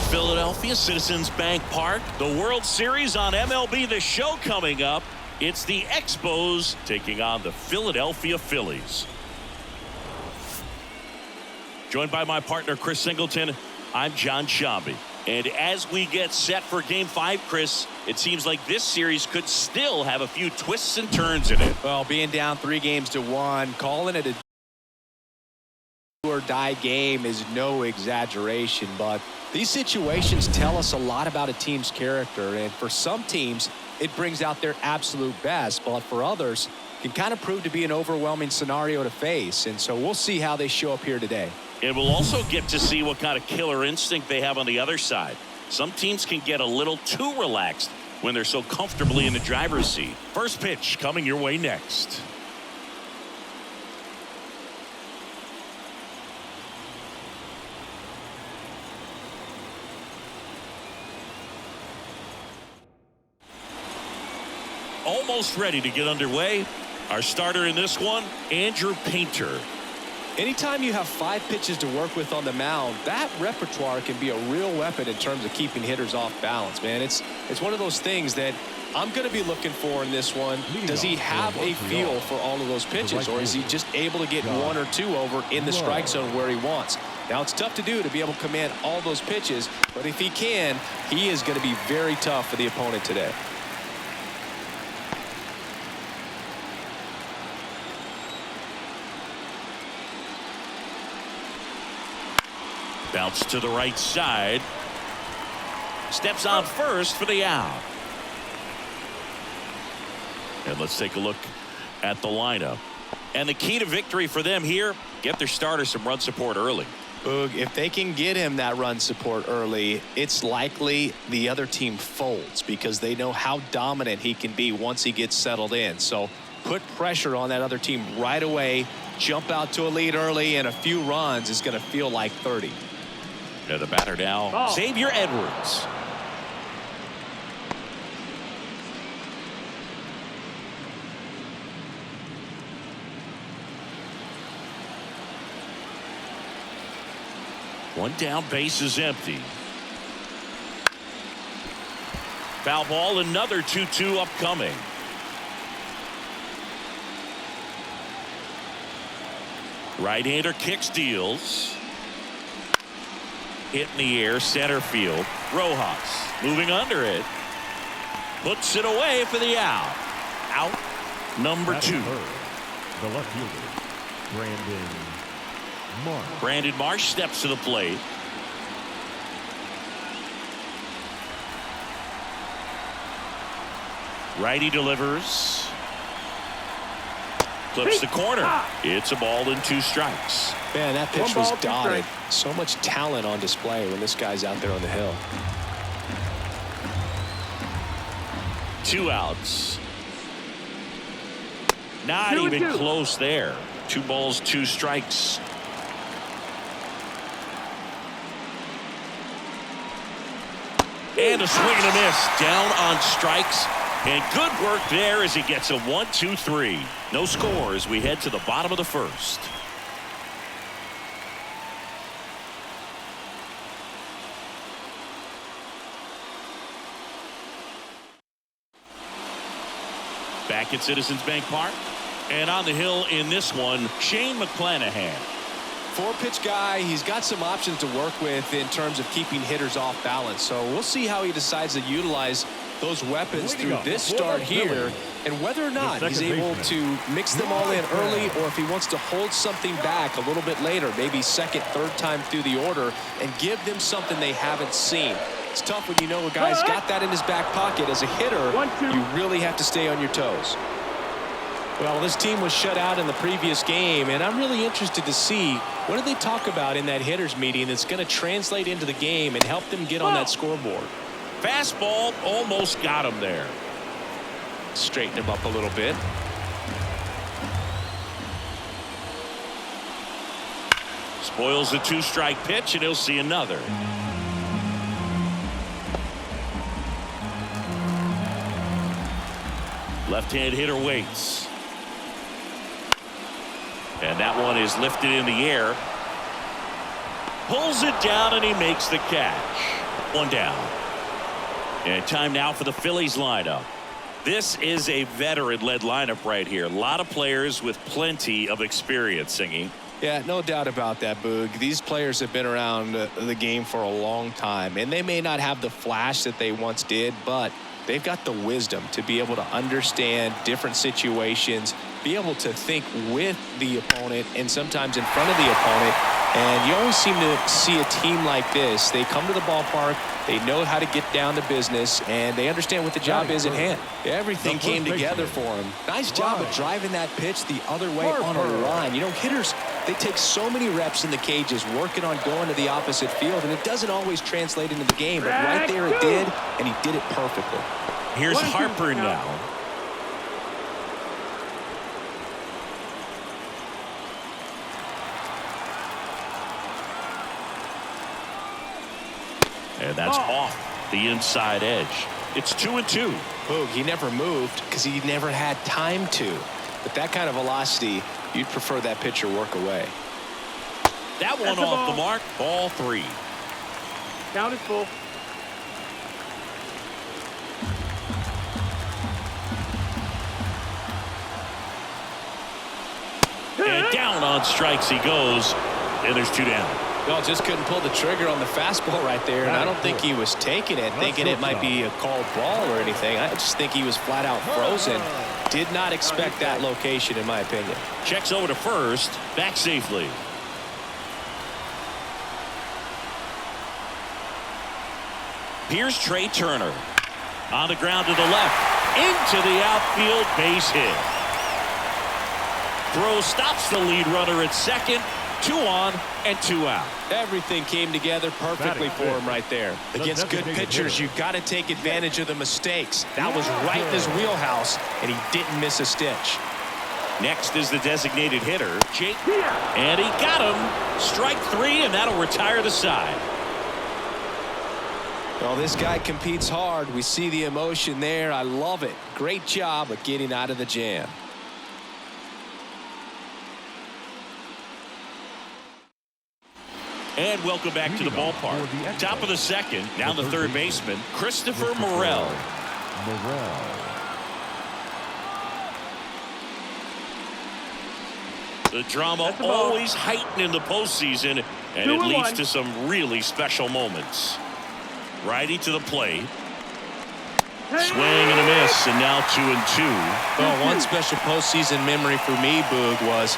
Philadelphia, Citizens Bank Park, the World Series on MLB The Show coming up. It's the Expos taking on the Philadelphia Phillies. Joined by my partner, Chris Singleton, I'm John Shambi. And as we get set for Game 5, Chris, it seems like this series could still have a few twists and turns in it. Well, being down 3-1, calling it a do-or-die game is no exaggeration, but these situations tell us a lot about a team's character, and for some teams it brings out their absolute best, but for others it can kind of prove to be an overwhelming scenario to face, and so we'll see how they show up here today. And we'll also get to see what kind of killer instinct they have on the other side. Some teams can get a little too relaxed when they're so comfortably in the driver's seat. First pitch coming your way next. Almost ready to get underway. Our starter in this one, Andrew Painter. Anytime you have 5 pitches to work with on the mound, that repertoire can be a real weapon in terms of keeping hitters off balance, man. It's one of those things that I'm going to be looking for in this one. Does he have a feel for all of those pitches, or is he just able to get 1 or 2 over in the strike zone where he wants? Now, it's tough to do to be able to command all those pitches, but if he can, he is going to be very tough for the opponent today. Bounce to the right side. Steps on first for the out. And let's take a look at the lineup. And the key to victory for them here, get their starter some run support early. Boog, if they can get him that run support early, it's likely the other team folds because they know how dominant he can be once he gets settled in. So put pressure on that other team right away. Jump out to a lead early, and a few runs is going to feel like 30. The batter now, Xavier Edwards. One down, base is empty. Foul ball, another 2-2 upcoming. Right-hander kicks, deals. Hit in the air, center field. Rojas moving under it. Puts it away for the out. Out number 2. The left fielder, Brandon Marsh. Brandon Marsh steps to the plate. Righty delivers. Clips the corner. It's a ball and 2 strikes. Man, that pitch was dotted. So much talent on display when this guy's out there on the hill. 2 outs. Not even close there. 2 balls, 2 strikes. And a swing and a miss. Down on strikes. And good work there as he gets a 1-2-3. No score as we head to the bottom of the first. Back at Citizens Bank Park. And on the hill in this one, Shane McClanahan. 4-pitch guy. He's got some options to work with in terms of keeping hitters off balance. So we'll see how he decides to utilize those weapons through this start here, and whether or not he's able to mix them all in early, or if he wants to hold something back a little bit later, maybe second, third time through the order, and give them something they haven't seen. It's tough when you know a guy's got that in his back pocket. As a hitter, you really have to stay on your toes. Well, this team was shut out in the previous game, and I'm really interested to see what do they talk about in that hitters meeting that's going to translate into the game and help them get on that scoreboard. Fastball almost got him there. Straighten him up a little bit. Spoils the 2-strike pitch, and he'll see another. Left-hand hitter waits. And that one is lifted in the air. Pulls it down, and he makes the catch. One down. And time now for the Phillies lineup. This is a veteran-led lineup right here. A lot of players with plenty of experience, Singy. Yeah, no doubt about that, Boog. These players have been around the game for a long time, and they may not have the flash that they once did, but they've got the wisdom to be able to understand different situations, be able to think with the opponent and sometimes in front of the opponent. And you always seem to see a team like this. They come to the ballpark, they know how to get down to business, and they understand what the job is at hand. Everything came together for him. Nice job of driving that pitch the other way on a line. You know, hitters, they take so many reps in the cages working on going to the opposite field, and it doesn't always translate into the game, but right there it did, and he did it perfectly. Here's Harper now. And that's off the inside edge. It's 2-2. Boog, he never moved because he never had time to. But that kind of velocity, you'd prefer that pitcher work away. That one off the mark. Ball 3. Count is full. And down on strikes he goes. And there's 2 down. Well, just couldn't pull the trigger on the fastball right there, and I don't think he was taking it, thinking it might be a called ball or anything. I just think he was flat out frozen. Did not expect that location, in my opinion. Checks over to first, back safely. Here's Trey Turner. On the ground to the left, into the outfield, base hit. Throw stops the lead runner at second. 2 on and 2 out. Everything came together perfectly for him right there. Against good pitchers, you've got to take advantage of the mistakes. That was right in his wheelhouse, and he didn't miss a stitch. Next is the designated hitter, Jake. And he got him. Strike 3, and that'll retire the side. Well, this guy competes hard. We see the emotion there. I love it. Great job of getting out of the jam. And welcome back to the ballpark. Top of the second, now the third baseman, Christopher Morel. The drama always heightened in the postseason, and it leads to some really special moments. Righty to the plate. Swing and a miss, and now 2-2. Well, one special postseason memory for me, Boog, was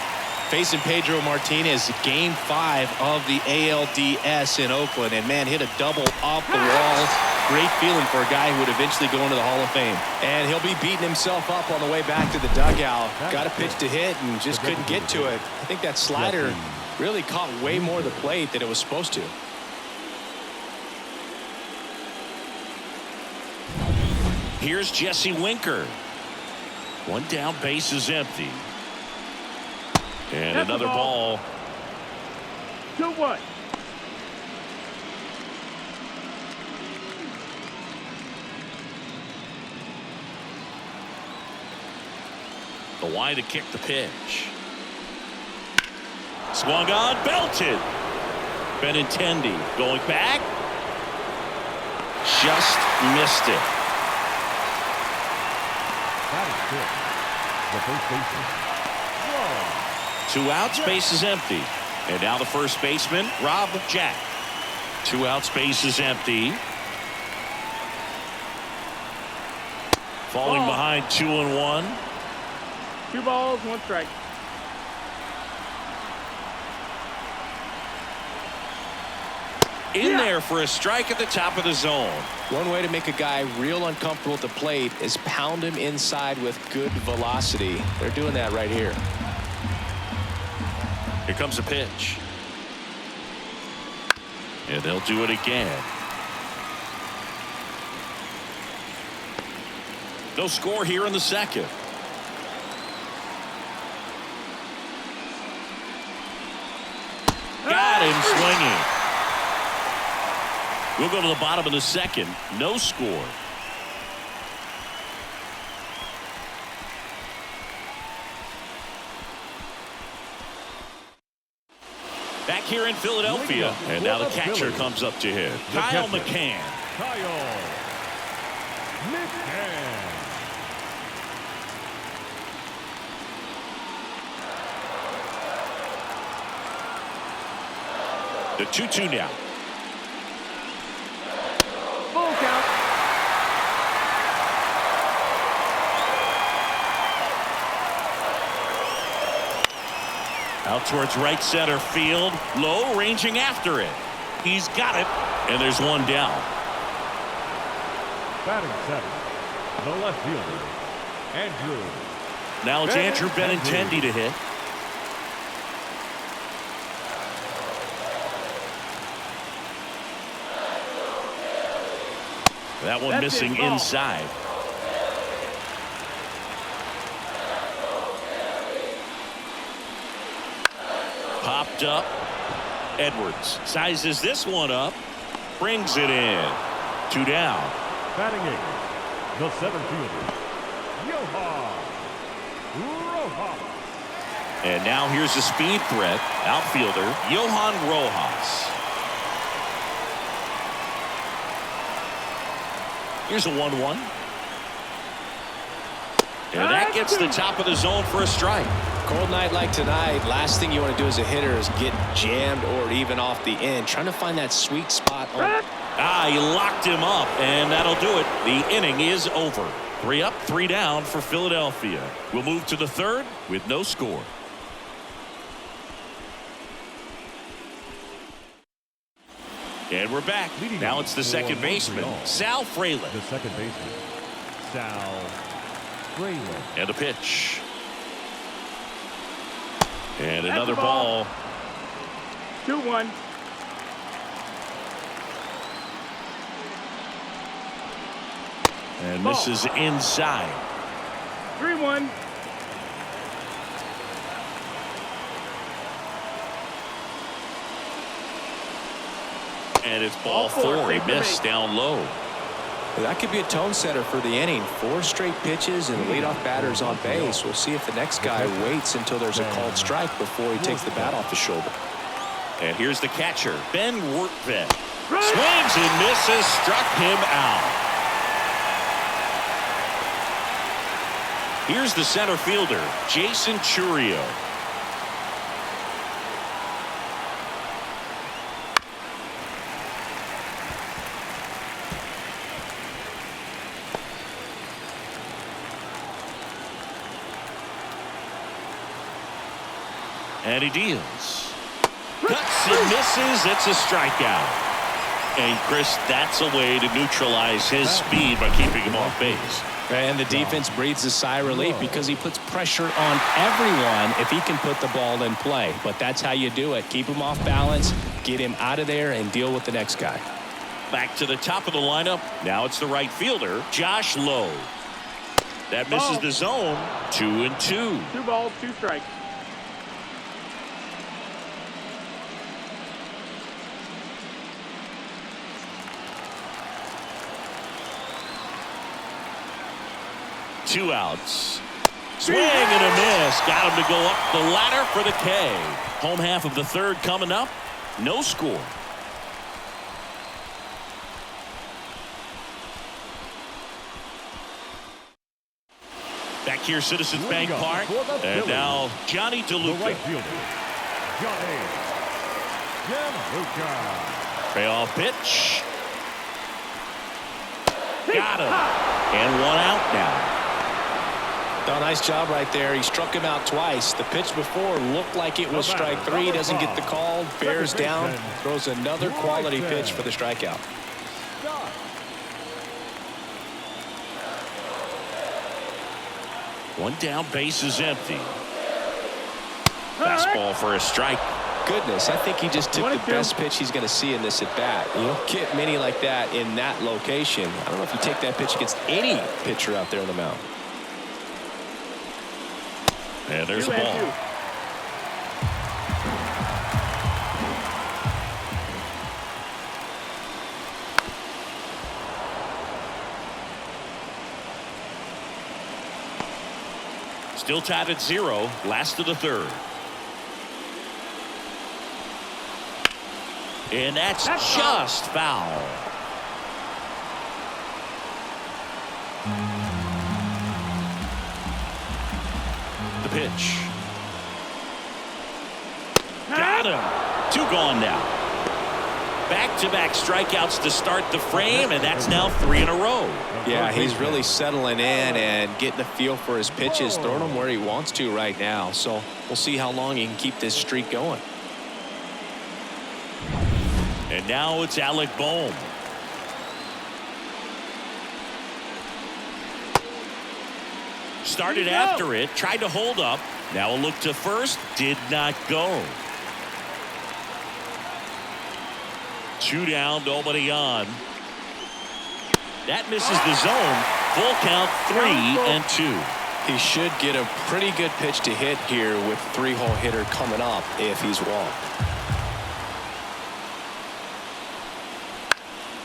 facing Pedro Martinez, Game 5 of the ALDS in Oakland, and man, hit a double off the wall. Great feeling for a guy who would eventually go into the Hall of Fame. And he'll be beating himself up on the way back to the dugout. Got a pitch to hit and just couldn't get to it. I think that slider really caught way more of the plate than it was supposed to. Here's Jesse Winker. One down, base is empty. And another ball. 2-1. The wide to kick the pitch. Swung on, belted. Benintendi going back. Just missed it. That is good. The first baseman. 2 outs, base is empty. And now the first baseman, Rob Jack. 2 outs, base is empty. Falling behind 2-1. 2 balls, 1 strike. In there for a strike at the top of the zone. One way to make a guy real uncomfortable at the plate is pound him inside with good velocity. They're doing that right here. Here comes a pitch. And they'll do it again. No score here in the second. Got him swinging. We'll go to the bottom of the second. No score. Back here in Philadelphia, and now the catcher comes up to hit. Kyle McCann. Kyle McCann. The 2-2 now. Full count. Out towards right center field. Low, ranging after it. He's got it, and there's one down. Batting seven, the left fielder, Andrew. Now it's Andrew Benintendi to hit. That one missing inside. Popped up. Edwards sizes this one up. Brings it in. 2 down. Batting eighth, the seventh fielder, Johan Rojas. And now here's the speed threat. Outfielder Johan Rojas. Here's a 1-1. And that gets the top of the zone for a strike. Cold night like tonight, last thing you want to do as a hitter is get jammed or even off the end. Trying to find that sweet spot. He locked him up, and that'll do it. The inning is over. 3 up, 3 down for Philadelphia. We'll move to the third with no score. And we're back. Now it's the second baseman, Sal Frelick. The second baseman, Sal Frelick. And a pitch. And another ball. 2-1. And misses inside. 3-1. And it's ball 4. He missed down low. That could be a tone setter for the inning. 4 straight pitches and leadoff batters on base. We'll see if the next guy waits until there's a called strike before he takes the bat off the shoulder. And here's the catcher, Ben Wertvet. Swings and misses, struck him out. Here's the center fielder, Jason Churio. And he deals. Cuts and misses. It's a strikeout. And Chris, that's a way to neutralize his speed by keeping him off base. And the defense breathes a sigh of relief because he puts pressure on everyone if he can put the ball in play. But that's how you do it. Keep him off balance, get him out of there, and deal with the next guy. Back to the top of the lineup. Now it's the right fielder, Josh Lowe. That misses the zone. 2-2. 2 balls, 2 strikes. Two outs. Swing and a miss. Got him to go up the ladder for the K. Home half of the third coming up. No score. Back here, Citizens Bank Park. And now Johnny The DeLuca. right fielder, Johnny DeLuca. Payoff pitch. Got him. And 1 out now. No, nice job right there. He struck him out twice. The pitch before looked like it was strike three. Doesn't get the call. Bears down. Throws another quality pitch for the strikeout. One down, base is empty. Fastball for a strike. Goodness, I think he just took the best pitch he's going to see in this at bat. You don't get many like that in that location. I don't know if you take that pitch against any pitcher out there on the mound. And there's a ball. Still tied at 0. Last of the third. And that's just foul. The pitch. Got him. 2 gone now. Back-to-back strikeouts to start the frame, and that's now 3 in a row. Yeah, he's really settling in and getting a feel for his pitches, throwing them where he wants to right now. So we'll see how long he can keep this streak going. And now it's Alec Bohm. Started after it, tried to hold up. Now a look to first, did not go. 2 down, nobody on. That misses the zone. Full count, 3-2. He should get a pretty good pitch to hit here with 3-hole hitter coming up if he's walked.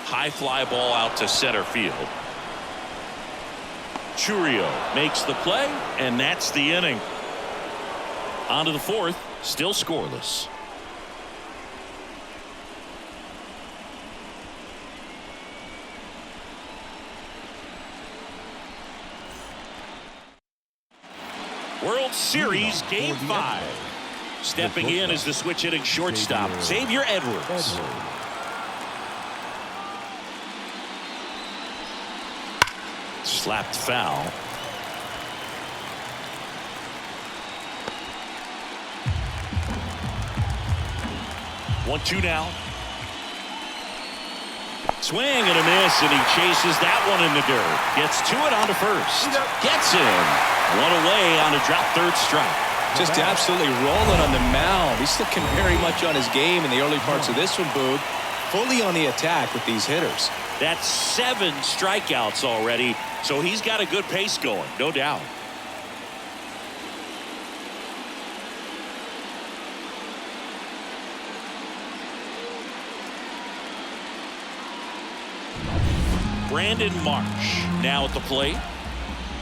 High fly ball out to center field. Churio makes the play, and that's the inning. On to the 4th, still scoreless. World Series Game 5. Stepping in is the switch hitting shortstop, Xavier Edwards. Slapped foul. One, 2 now. Swing and a miss, and he chases that one in the dirt. Gets to it onto first. Gets him. 1 away on a drop third strike. Just absolutely rolling on the mound. He's looking very much on his game in the early parts of this one, Boog. Fully on the attack with these hitters. That's 7 strikeouts already, so he's got a good pace going, no doubt. Brandon Marsh now at the plate.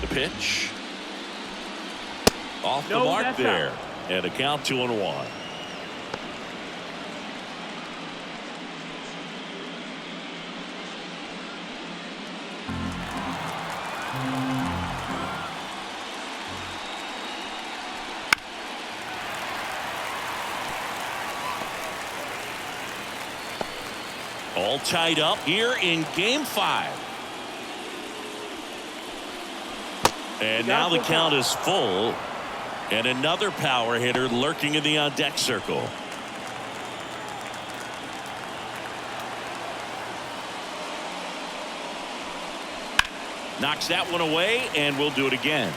The pitch. Off the mark there. And a count 2-1. All tied up here in Game 5. And now the count is full. And another power hitter lurking in the on-deck circle. Knocks that one away, and we'll do it again.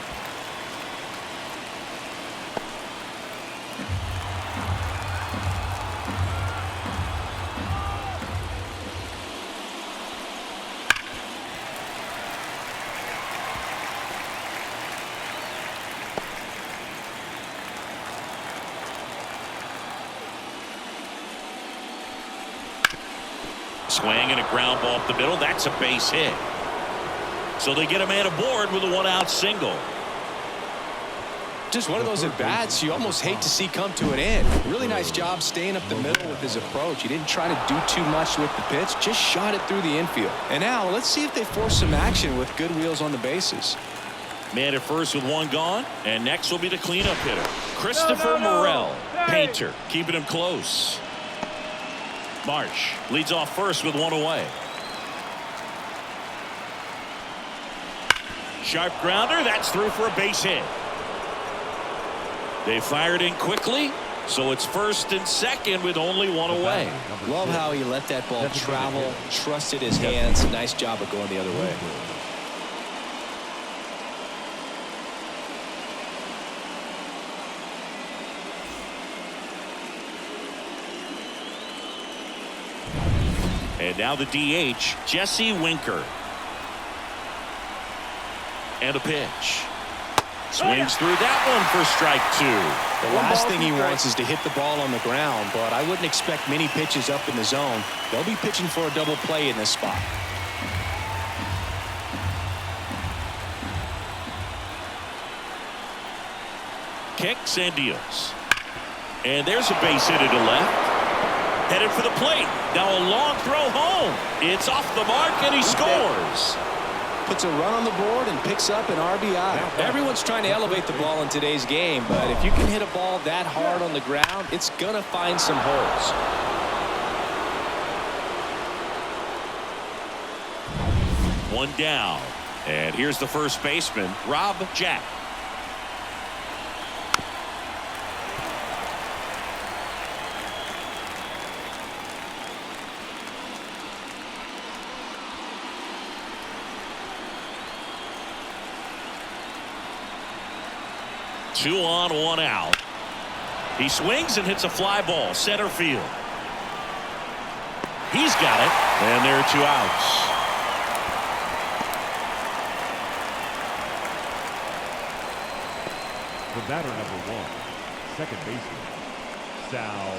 Swing and a ground ball up the middle. That's a base hit. So they get a man aboard with a 1-out single. Just one of those at-bats you almost hate to see come to an end. Really nice job staying up the middle with his approach. He didn't try to do too much with the pitch. Just shot it through the infield. And now let's see if they force some action with good wheels on the bases. Man at first with 1 gone. And next will be the cleanup hitter, Christopher Morel. Painter keeping him close. Marsh leads off first with 1 away. Sharp grounder. That's through for a base hit. They fired in quickly, so it's first and second with only one away. Love how he let that ball travel, trusted his hands. Nice job of going the other way. And now the DH, Jesse Winker. And a pitch. Swings through that one for strike two. The last thing he wants is to hit the ball on the ground, but I wouldn't expect many pitches up in the zone. They'll be pitching for a double play in this spot. Kicks and deals. And there's a base hit to left. Headed for the plate. Now a long throw home. It's off the mark and he scores. Puts a run on the board and picks up an RBI. Everyone's trying to elevate the ball in today's game, but if you can hit a ball that hard on the ground, it's going to find some holes. One down. And here's the first baseman, Rob Jack. Two on, one out. He swings and hits a fly ball center field. He's got it, and there are two outs. The batter number one, second baseman, Sal.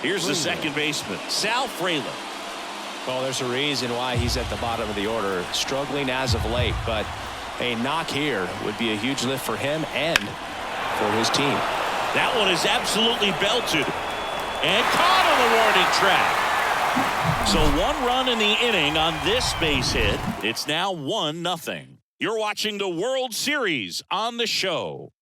Here's the second baseman, Sal Frelick. Well, there's a reason why he's at the bottom of the order, struggling as of late, but a knock here would be a huge lift for him and for his team. That one is absolutely belted and caught on the warning track. So one run in the inning on this base hit. It's now 1-0. You're watching the World Series on the show.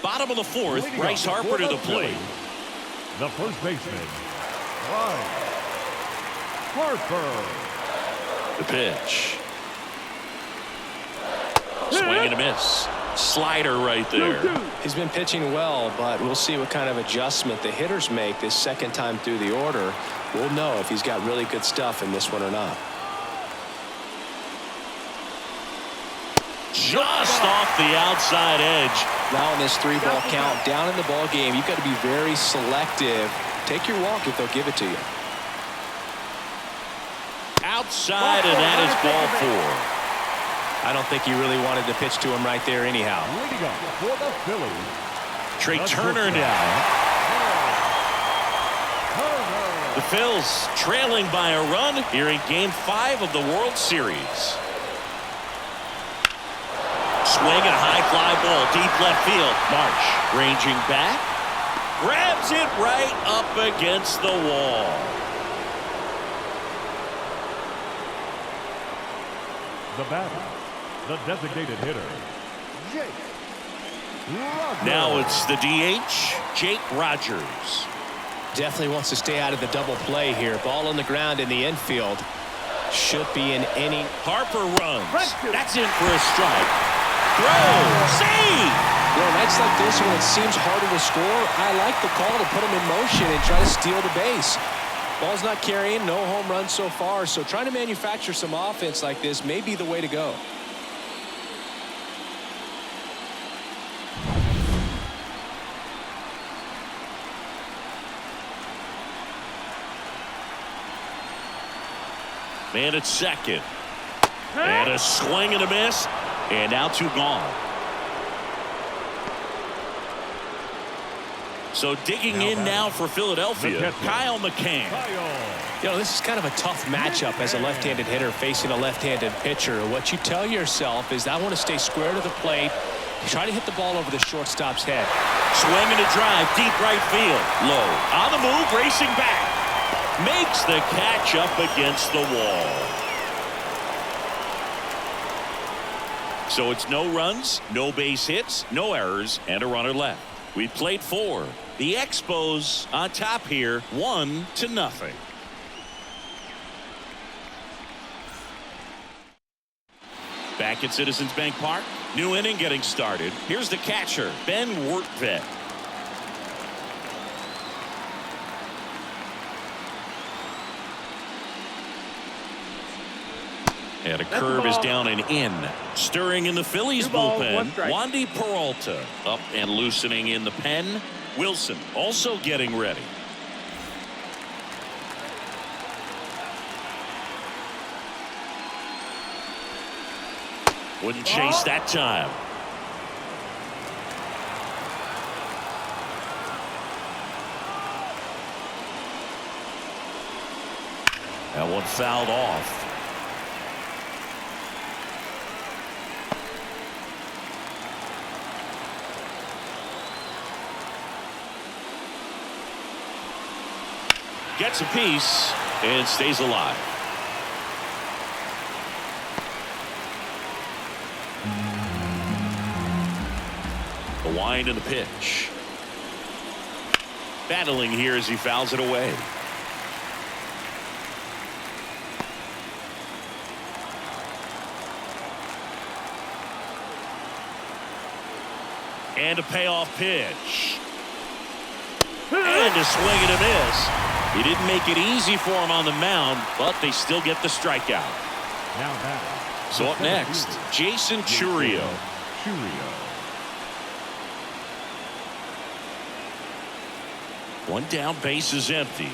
Bottom of the fourth, Bryce Harper to the plate. The first baseman, Bryce Harper. The pitch. Swing and a miss. Slider right there. He's been pitching well, but we'll see what kind of adjustment the hitters make this second time through the order. We'll know if he's got really good stuff in this one or not. Just off the outside edge. Now in this 3-ball count, down in the ball game, you've got to be very selective. Take your walk if they'll give it to you. Outside, and that is ball 4. I don't think he really wanted to pitch to him right there anyhow. Leading up for the Phillies, Trey Turner now. The Phils trailing by a run here in Game 5 of the World Series. Swing and a high fly ball deep left field. Marsh ranging back. Grabs it right up against the wall. the batter, the designated hitter, Jake Rogers. Now it's the DH, Jake Rogers. Definitely wants to stay out of the double play here. Ball on the ground in the infield. Should be an inning. Harper runs. That's in for a strike. Throw. Save. Well, nights like this when it seems harder to score, I like the call to put him in motion and try to steal the base. Ball's not carrying, no home runs so far, so trying to manufacture some offense like this may be the way to go. Man at second. And a swing and a miss. And now two gone. So digging in now for Philadelphia, Kyle McCann. You know, this is kind of a tough matchup as a left-handed hitter facing a left-handed pitcher. What you tell yourself is, I want to stay square to the plate, try to hit the ball over the shortstop's head. Swing and a drive, deep right field. Low. On the move, racing back. Makes the catch up against the wall. So it's no runs, no base hits, no errors, and a runner left. We played 4. The Expos on top here, 1-0. Back at Citizens Bank Park, new inning getting started. Here's the catcher, Ben Wertvet. And a curve is down and in. Stirring in the Phillies bullpen, Wandy Peralta. Up and loosening in the pen. Wilson also getting ready. Wouldn't chase that time. That one fouled off. Gets a piece and stays alive. The wind and the pitch. Battling here as he fouls it away. And a payoff pitch. And a swing and a miss. He didn't make it easy for him on the mound, but they still get the strikeout. Now batting. So up next, Jason Churio. One down, base is empty.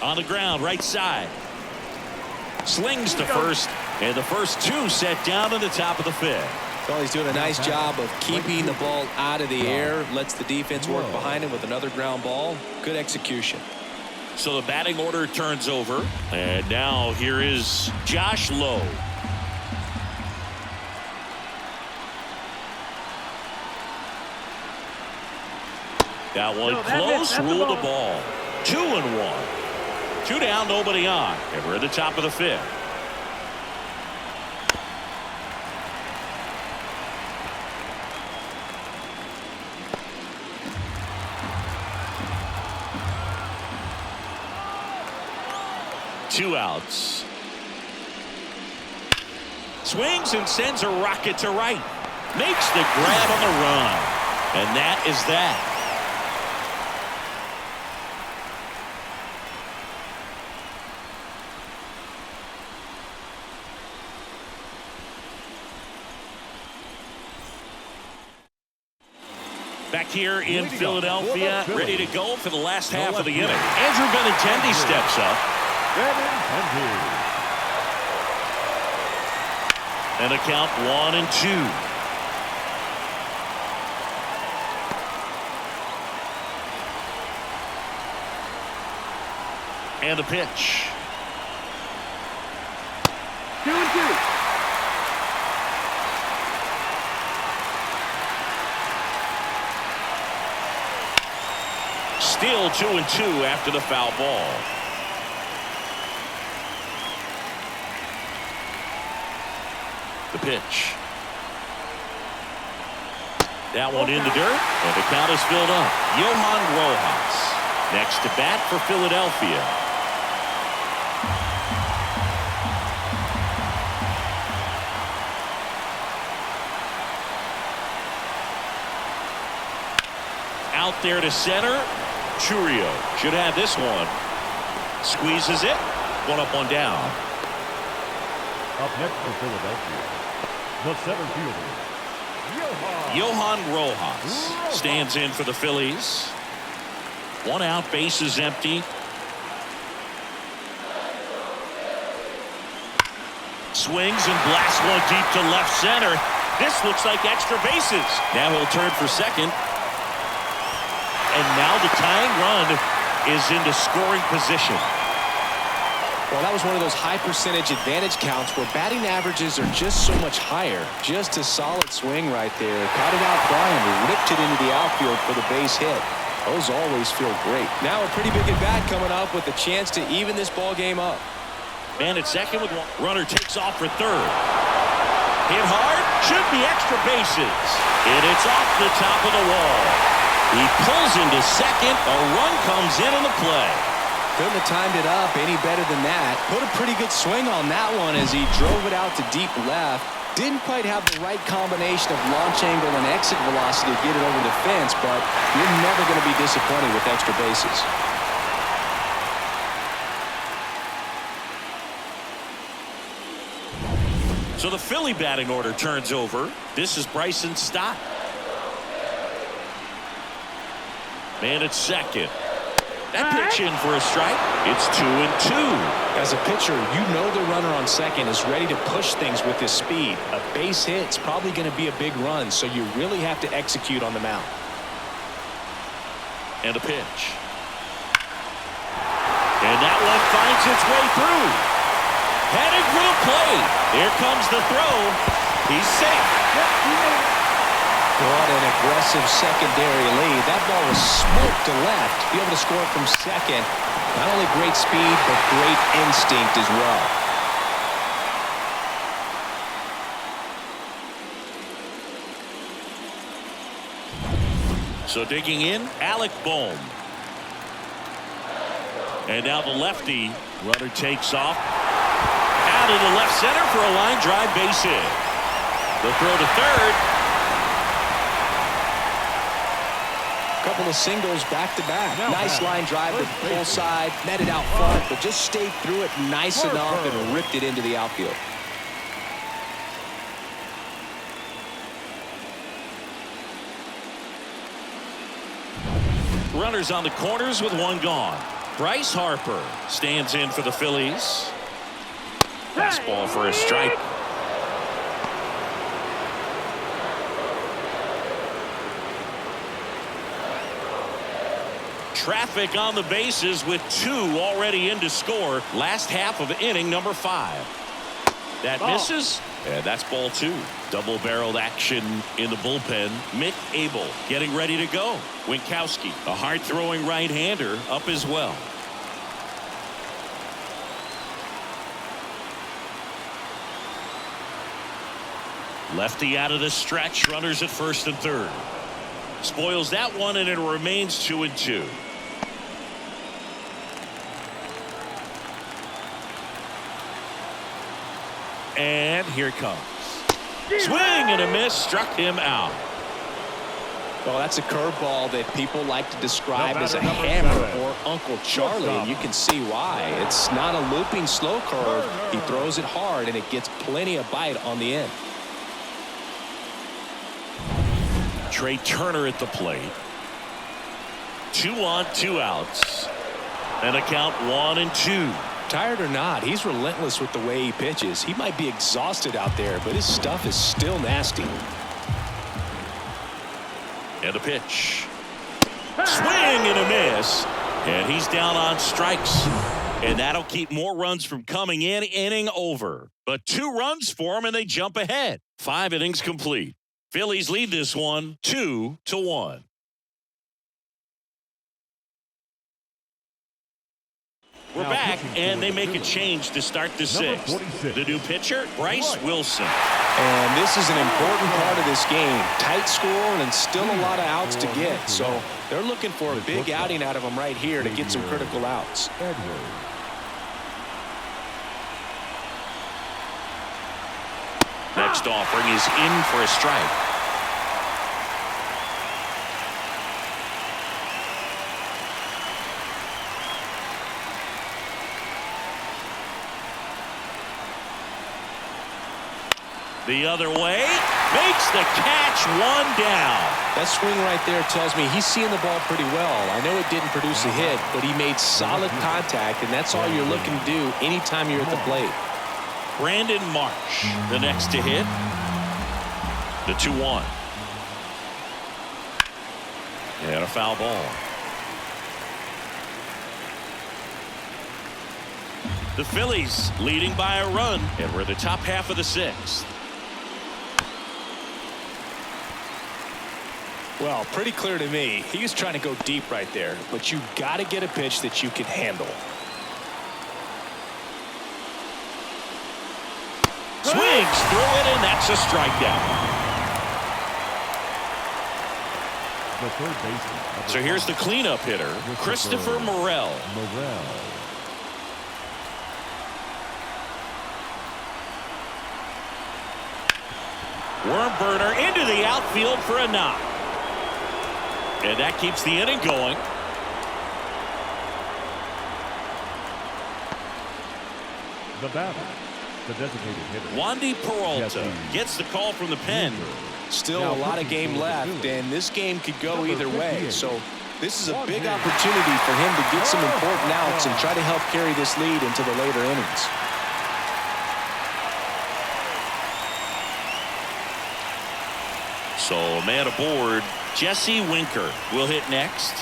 On the ground, right side. Slings to first, and the first two set down in the top of the fifth. Well, he's doing a nice job of keeping the ball out of the air. Lets the defense work behind him with another ground ball. Good execution. So the batting order turns over. And now here is Josh Lowe. That one close, ruled the ball. 2-1. 2 down, nobody on. And we're at the top of the fifth. Two outs. Swings and sends a rocket to right. Makes the grab on the run. And that is that. Back here in Philadelphia, ready to go for the last half of the inning. Andrew Benintendi steps up. And a count 1-2. And a pitch. 2-2. Still 2-2 after the foul ball. The pitch. That one in the dirt, and the count is filled up. Johan Rojas next to bat for Philadelphia. Out there to center. Churio should have this one. Squeezes it. One up, one down. Up next for Philadelphia, the center fielder, Johan Rojas stands in for the Phillies. One out, base is empty. Swings and blasts one deep to left center. This looks like extra bases. Now he'll turn for second. And now the tying run is into scoring position. Well, that was one of those high percentage advantage counts where batting averages are just so much higher. Just a solid swing right there. Caught it out flying, ripped it into the outfield for the base hit. Those always feel great. Now a pretty big at bat coming up with a chance to even this ball game up. Man at second with one. Runner takes off for third. Hit hard. Should be extra bases. And it's off the top of the wall. He pulls into second. A run comes in on the play. Couldn't have timed it up any better than that. Put a pretty good swing on that one as he drove it out to deep left. Didn't quite have the right combination of launch angle and exit velocity to get it over the fence, but you're never going to be disappointed with extra bases. So the Philly batting order turns over. This is Bryson Stott. Man at second. That pitch in for a strike. It's 2-2. As a pitcher, you know the runner on second is ready to push things with his speed. A base hit's probably going to be a big run, so you really have to execute on the mound. And a pitch. And that one finds its way through. Heading for the plate. Here comes the throw. He's safe. What an aggressive secondary lead. That ball was smoked to left. Be able to score from second. Not only great speed, but great instinct as well. So digging in, Alec Bohm. And now the lefty. Runner takes off. Out of the left center for a line drive base hit. The throw to third. Couple of singles back-to-back. Nice line drive to the pull side. Met it out front, but just stayed through it nice enough and ripped it into the outfield. Runners on the corners with one gone. Bryce Harper stands in for the Phillies. Fastball for a strike. Traffic on the bases with two already in to score. Last half of inning number 5. That misses, and that's ball 2. Double-barreled action in the bullpen. Mick Abel getting ready to go. Winkowski, a hard-throwing right-hander, up as well. Lefty out of the stretch. Runners at first and third. Spoils that one, and it remains 2-2. And here it comes. Swing and a miss, struck him out. Well, that's a curveball that people like to describe as a hammer or Uncle Charlie, and you can see why. It's not a looping slow curve. He throws it hard, and it gets plenty of bite on the end. Trey Turner at the plate. 2 on, 2 outs. And a count 1-2. Tired or not, he's relentless with the way he pitches. He might be exhausted out there, but his stuff is still nasty. And a pitch. Swing and a miss. And he's down on strikes. And that'll keep more runs from coming in. Inning over. But 2 runs for him, and they jump ahead. 5 innings complete. Phillies lead this one 2-1. We're back, and they make a change to start the 6th. The new pitcher, Bryce Wilson. And this is an important part of this game. Tight score and still a lot of outs to get. So they're looking for a big outing out of him right here to get some critical outs. Next offering is in for a strike. The other way, makes the catch, 1 down. That swing right there tells me he's seeing the ball pretty well. I know it didn't produce a hit, but he made solid contact, and that's all you're looking to do anytime you're at the plate. Brandon Marsh, the next to hit. The 2-1. And a foul ball. The Phillies leading by a run, and we're the top half of the 6th. Well, pretty clear to me. He's trying to go deep right there, but you got to get a pitch that you can handle. Swings through it, and that's a strikeout. The third baseman. So here's the cleanup hitter, Christopher Morel. Worm burner into the outfield for a knock. And that keeps the inning going. The batter, the designated hitter, Wandy Peralta gets the call from the pen. Still a lot of game left, and this game could go either way. So this is a big opportunity for him to get some important outs and try to help carry this lead into the later innings. So a man aboard, Jesse Winker will hit next.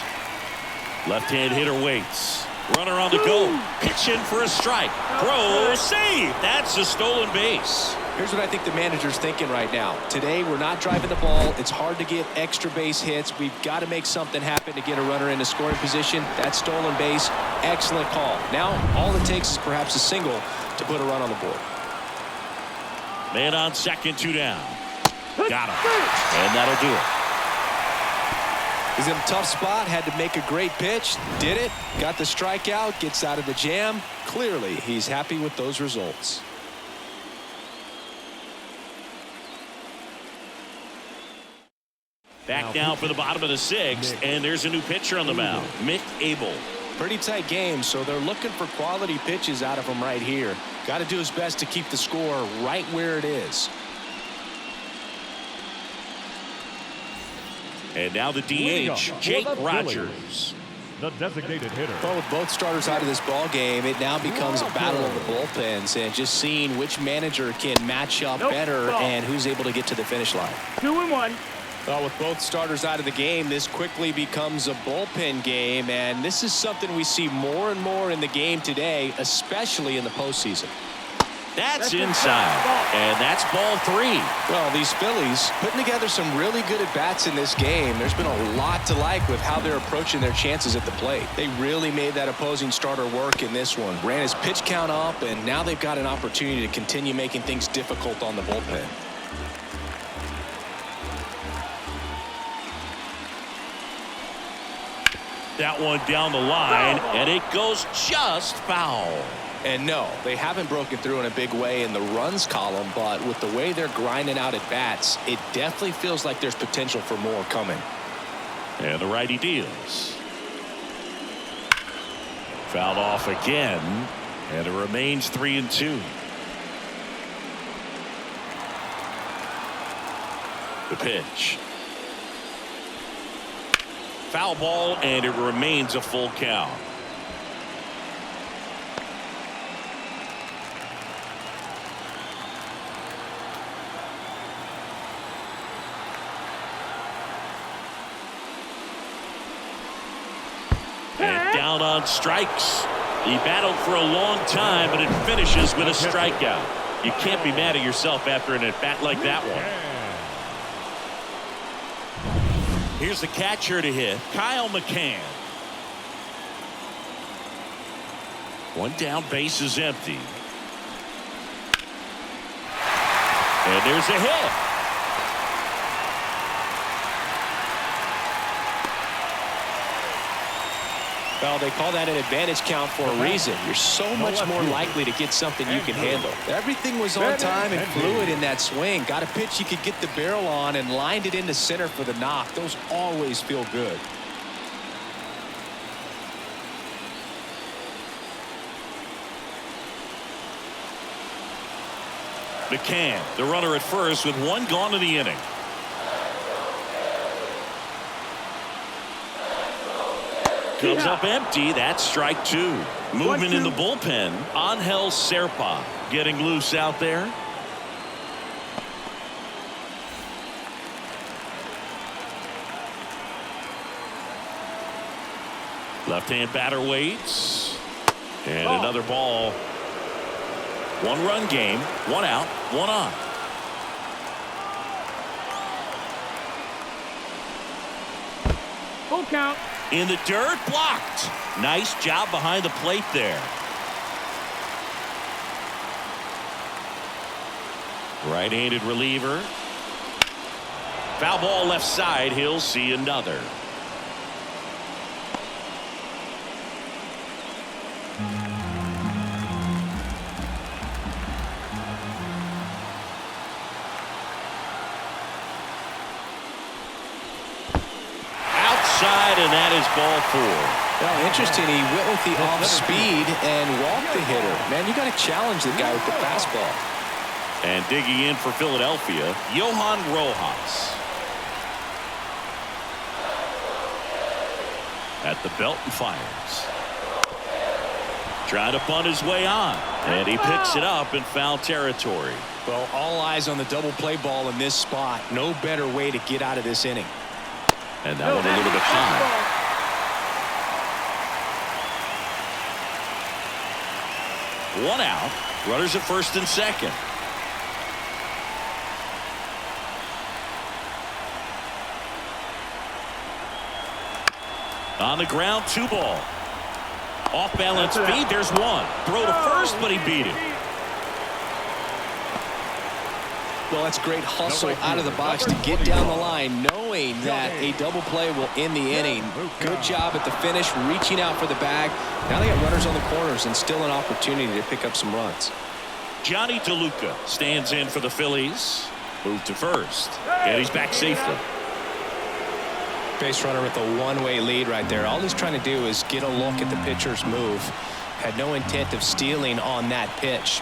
Left-hand hitter waits. Runner on the go. Pitching for a strike. Throw, save. That's a stolen base. Here's what I think the manager's thinking right now. Today, we're not driving the ball. It's hard to get extra base hits. We've got to make something happen to get a runner into scoring position. That stolen base, excellent call. Now, all it takes is perhaps a single to put a run on the board. Man on second, 2 down. Got him. And that'll do it. He's in a tough spot, had to make a great pitch, did it, got the strikeout, gets out of the jam. Clearly, he's happy with those results. Back now for the bottom of the 6th, and there's a new pitcher on the mound, Mick Abel. Pretty tight game, so they're looking for quality pitches out of him right here. Got to do his best to keep the score right where it is. And now the DH, Jake Rogers. The designated hitter. Well, with both starters out of this ball game, it now becomes a battle of the bullpens and just seeing which manager can match up better and who's able to get to the finish line. 2-1. Well, with both starters out of the game, this quickly becomes a bullpen game, and this is something we see more and more in the game today, especially in the postseason. That's inside, and that's ball 3. Well, these Phillies putting together some really good at-bats in this game. There's been a lot to like with how they're approaching their chances at the plate. They really made that opposing starter work in this one. Ran his pitch count up, and now they've got an opportunity to continue making things difficult on the bullpen. That one down the line, and it goes just foul. And no, they haven't broken through in a big way in the runs column, but with the way they're grinding out at bats, it definitely feels like there's potential for more coming. And the righty deals. Fouled off again, and it remains 3-2. The pitch. Foul ball, and it remains a full count. And down on strikes. He battled for a long time, but it finishes with a strikeout. You can't be mad at yourself after an at-bat like that one. Here's the catcher to hit, Kyle McCann. One down, base is empty. And there's a hit. Well, they call that an advantage count for a reason. You're so much more likely to get something you can handle. Everything was on time and fluid in that swing. Got a pitch you could get the barrel on and lined it into center for the knock. Those always feel good. McCann, the runner at first with one gone in the inning. Comes up empty. That's strike 2. Movement in the bullpen. Angel Serpa getting loose out there. Left-hand batter waits. And another ball. 1-run game. 1 out. 1 on. Full count. In the dirt, blocked. Nice job behind the plate there. Right-handed reliever. Foul ball left side. He'll see another. Outside, and that is ball 4. Well, interesting. He went with the off speed and walked the hitter. Man, you got to challenge the guy with the fastball. And digging in for Philadelphia, Johan Rojas. At the belt and fires. Trying to bunt his way on. And he picks it up in foul territory. Well, all eyes on the double play ball in this spot. No better way to get out of this inning. And that one a little bit high. One out. Runners at first and second. On the ground, 2 ball. Off balance feed. There's one. Throw to first, but he beat it. Well, that's great hustle out of the box to get down the line, knowing that a double play will end the inning. Good job at the finish, reaching out for the bag. Now they got runners on the corners and still an opportunity to pick up some runs. Johnny DeLuca stands in for the Phillies. Move to first. And he's back safely. Base runner with a one-way lead right there. All he's trying to do is get a look at the pitcher's move. Had no intent of stealing on that pitch.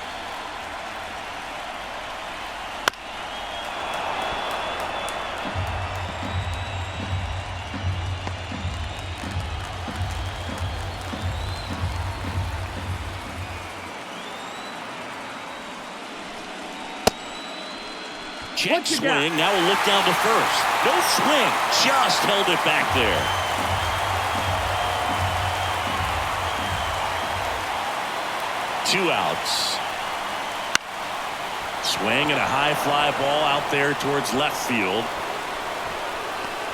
Check swing. Now we'll look down to first. No swing. Just held it back there. Two outs. Swing and a high fly ball out there towards left field.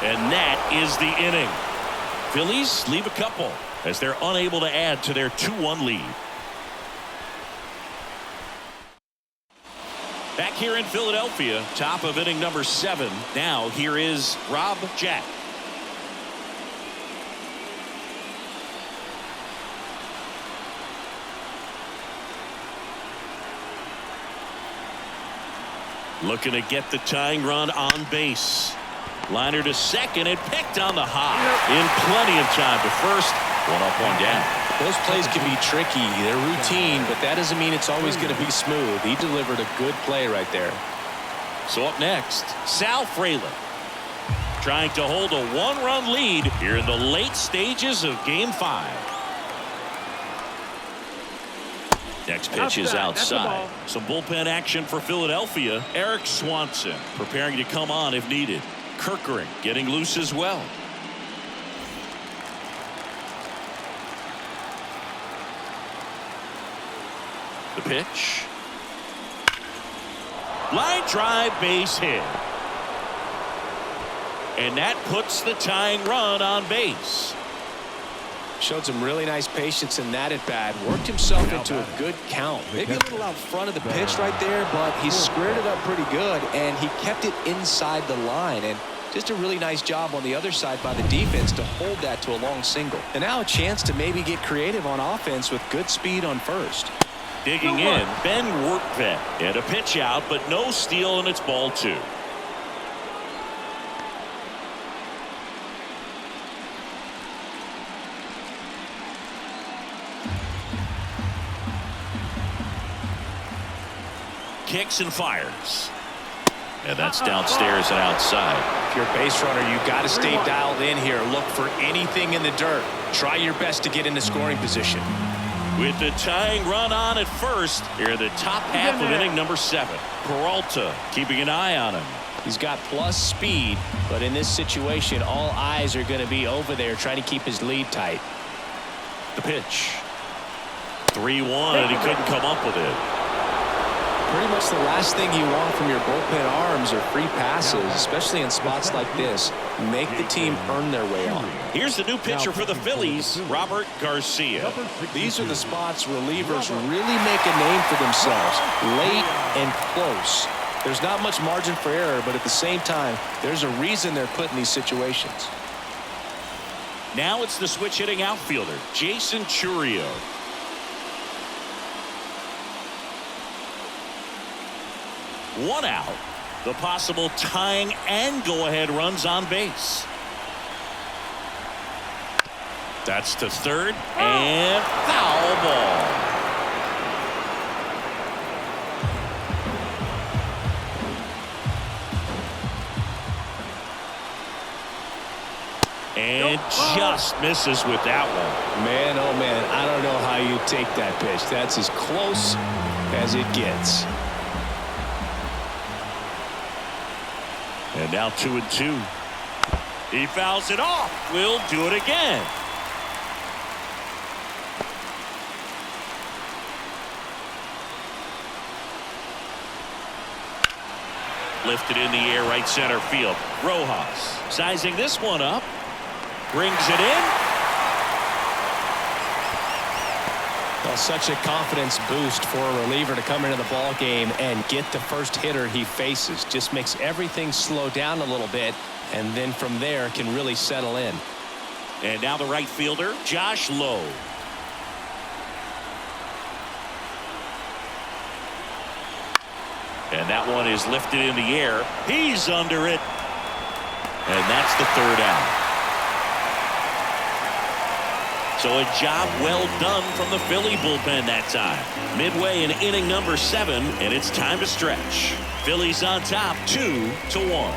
And that is the inning. Phillies leave a couple as they're unable to add to their 2-1 lead. Back here in Philadelphia, top of inning number 7. Now here is Rob Jack. Looking to get the tying run on base. Liner to second and picked on the hop. In plenty of time to first. 1 up, 1 down. Those plays can be tricky. They're routine, but that doesn't mean it's always going to be smooth. He delivered a good play right there. So up next, Sal Frelick. Trying to hold a 1-run lead here in the late stages of Game 5. Next pitch is outside. Some bullpen action for Philadelphia. Eric Swanson preparing to come on if needed. Kerkering getting loose as well. The pitch. Line drive, base hit. And that puts the tying run on base. Showed some really nice patience in that at bat. Worked himself into a good count. Maybe a little out front of the pitch right there, but he squared it up pretty good, and he kept it inside the line. And just a really nice job on the other side by the defense to hold that to a long single. And now a chance to maybe get creative on offense with good speed on first. Digging in, Ben Workvet. And a pitch out, but no steal, and it's ball 2. Kicks and fires. And that's downstairs and outside. If you're a base runner, you've got to stay dialed in here. Look for anything in the dirt. Try your best to get into scoring position. With the tying run on at first, here in the top half of inning number 7. Peralta keeping an eye on him. He's got plus speed, but in this situation, all eyes are going to be over there trying to keep his lead tight. The pitch. 3-1, and he couldn't come up with it. Pretty much the last thing you want from your bullpen arms are free passes, especially in spots like this. Make the team earn their way on. Here's the new pitcher for the Phillies, Robert Garcia. These are the spots relievers really make a name for themselves. Late and close. There's not much margin for error, but at the same time, there's a reason they're put in these situations. Now it's the switch hitting outfielder, Jason Churio. One out. The possible tying and go-ahead runs on base. That's to third and foul ball. And just misses with that one. Man, oh man, I don't know how you take that pitch. That's as close as it gets. And now 2-2. He fouls it off. We'll do it again. Lifted in the air, right center field. Rojas sizing this one up. Brings it in. Well, such a confidence boost for a reliever to come into the ball game and get the first hitter he faces. Just makes everything slow down a little bit, and then from there can really settle in. And now the right fielder, Josh Lowe. And that one is lifted in the air. He's under it. And that's the third out. So a job well done from the Philly bullpen that time. Midway in inning number 7, and it's time to stretch. Phillies on top 2-1.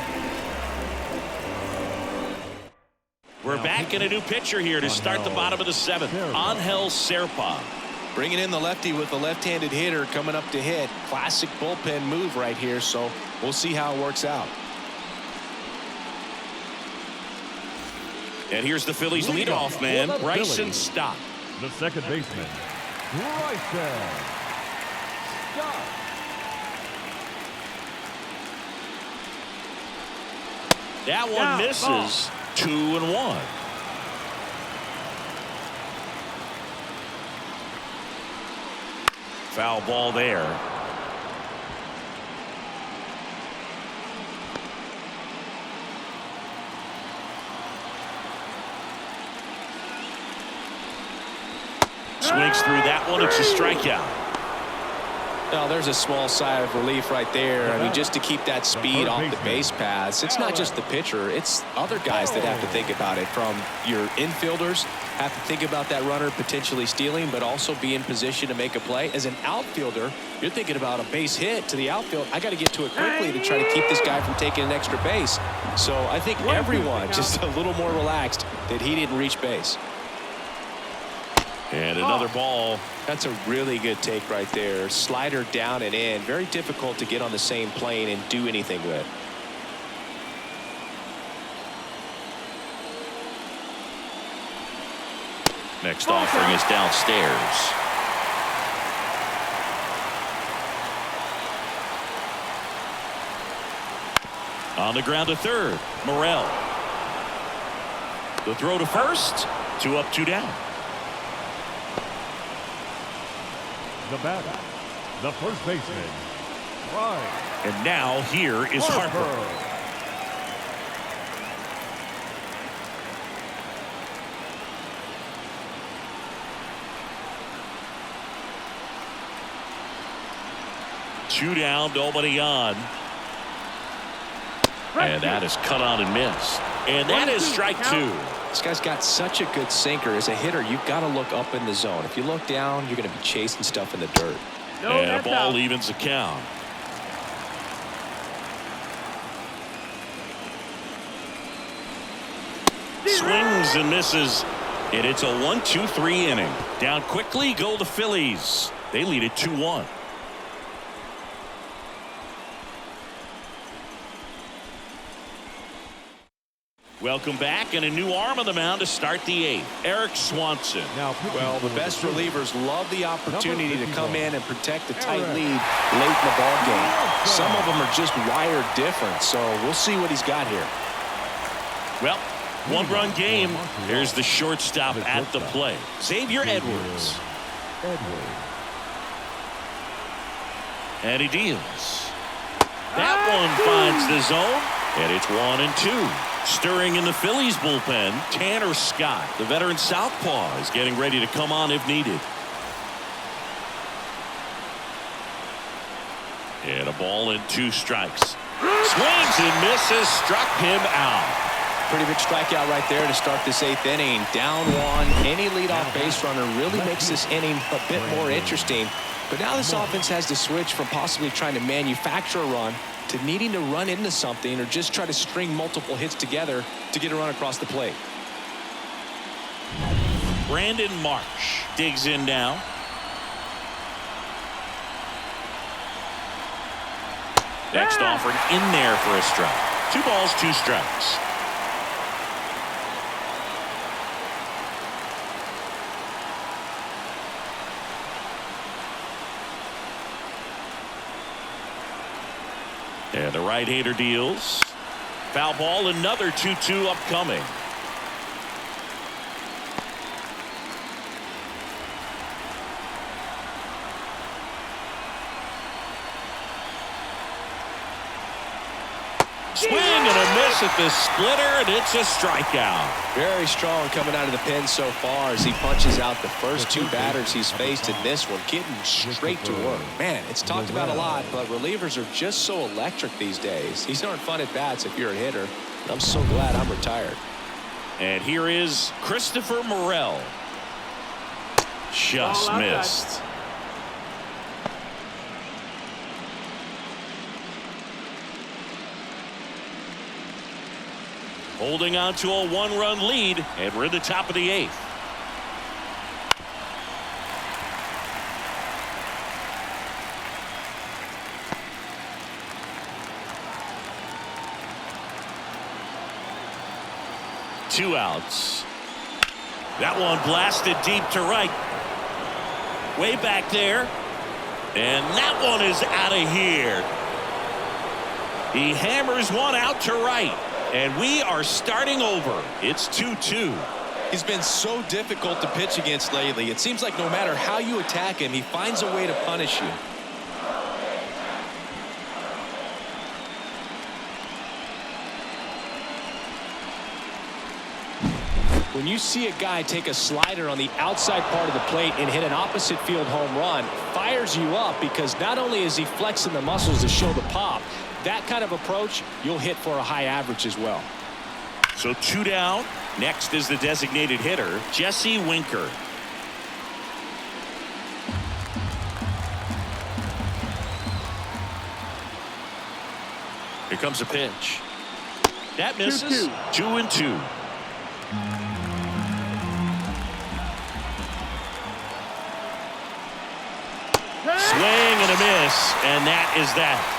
We're back in a new pitcher here to start the bottom of the 7th. Angel Serpa. Bringing in the lefty with the left-handed hitter coming up to hit. Classic bullpen move right here, so we'll see how it works out. And here's the Phillies leadoff man, Bryson Stott. The second baseman, Bryson Stott. That one misses. 2-1. Foul ball there. Swings through that one. It's a strikeout. Now there's a small sigh of relief right there. I mean, just to keep that speed off the base paths. It's not just the pitcher, it's other guys that have to think about it. From your infielders have to think about that runner potentially stealing, but also be in position to make a play. As an outfielder, you're thinking about a base hit to the outfield. I got to get to it quickly to try to keep this guy from taking an extra base. So I think everyone just a little more relaxed that he didn't reach base. And another ball. That's a really good take right there. Slider down and in. Very difficult to get on the same plane and do anything with. Next offering is downstairs. On the ground to third, Morel. The throw to first. 2 up, 2 down. The batter, the first baseman, Ryan. And now here is Harper. Two down, nobody on. And that is cut on and missed. And that is strike 2. This guy's got such a good sinker. As a hitter, you've got to look up in the zone. If you look down, you're going to be chasing stuff in the dirt. And a ball evens the count. Swings and misses. And it's a 1-2-3 inning. Down quickly go the Phillies. They lead it 2-1. Welcome back, and a new arm on the mound to start the 8th. Eric Swanson. Well, the best relievers love the opportunity to come in and protect a tight lead late in the ball game. Some of them are just wired different, so we'll see what he's got here. Well, one-run game. Here's the shortstop at the plate, Xavier Edwards. And he deals. That one finds the zone, and it's 1-2. Stirring in the Phillies bullpen, Tanner Scott, the veteran southpaw, is getting ready to come on if needed. And a ball and 2 strikes. Swings and misses, struck him out. Pretty big strikeout right there to start this 8th inning. Down 1. Any leadoff base runner really makes this inning a bit more interesting. But now this offense has to switch from possibly trying to manufacture a run to needing to run into something or just try to string multiple hits together to get a run across the plate. Brandon Marsh digs in now. Next offering in there for a strike. 2 balls, 2 strikes. And the right-hander deals. Foul ball, another 2-2 upcoming. Swing and a miss at the splitter, and it's a strikeout. Very strong coming out of the pen so far as he punches out the first 2 batters he's faced in this one, getting straight to work. Man, it's talked about a lot, but relievers are just so electric these days. These aren't fun at bats if you're a hitter. And I'm so glad I'm retired. And here is Christopher Morel. Just missed. Holding on to a 1-run lead, and we're in the top of the 8th. Two outs. That one blasted deep to right. Way back there. And that one is out of here. He hammers one out to right. And we are starting over. It's 2-2. He's been so difficult to pitch against lately. It seems like no matter how you attack him, he finds a way to punish you. When you see a guy take a slider on the outside part of the plate and hit an opposite field home run, fires you up because not only is he flexing the muscles to show the pop, that kind of approach, you'll hit for a high average as well. So 2 down. Next is the designated hitter, Jesse Winker. Here comes a pitch. That misses. 2-2. Swing and a miss, and that is that.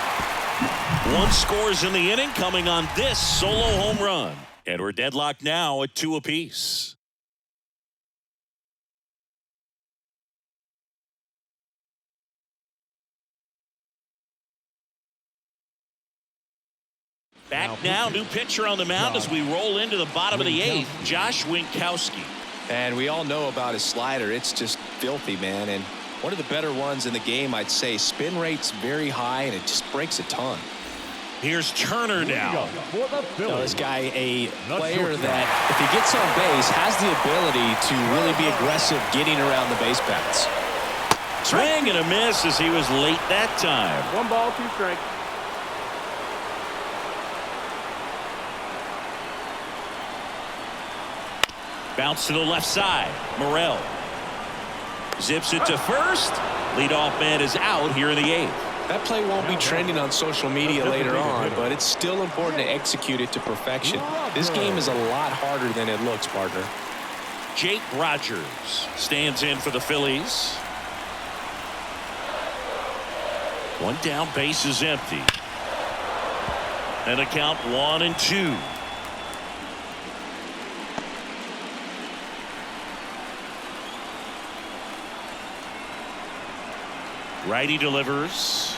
1 scores in the inning, coming on this solo home run. And we're deadlocked now at 2 apiece. Back now, new pitcher on the mound as we roll into the bottom of the 8th, Josh Winkowski. And we all know about his slider. It's just filthy, man. And one of the better ones in the game, I'd say. Spin rate's very high, and it just breaks a ton. Here's Turner now. This guy, a player that, if he gets on base, has the ability to really be aggressive getting around the base paths. Swing and a miss as he was late that time. 1 ball, 2 strikes. Bounce to the left side. Morel zips it to first. Leadoff man is out here in the 8th. That play won't be trending on social media later on, but it's still important to execute it to perfection. This game is a lot harder than it looks, partner. Jake Rogers stands in for the Phillies. 1 down, base is empty. And a count 1-2. Righty delivers.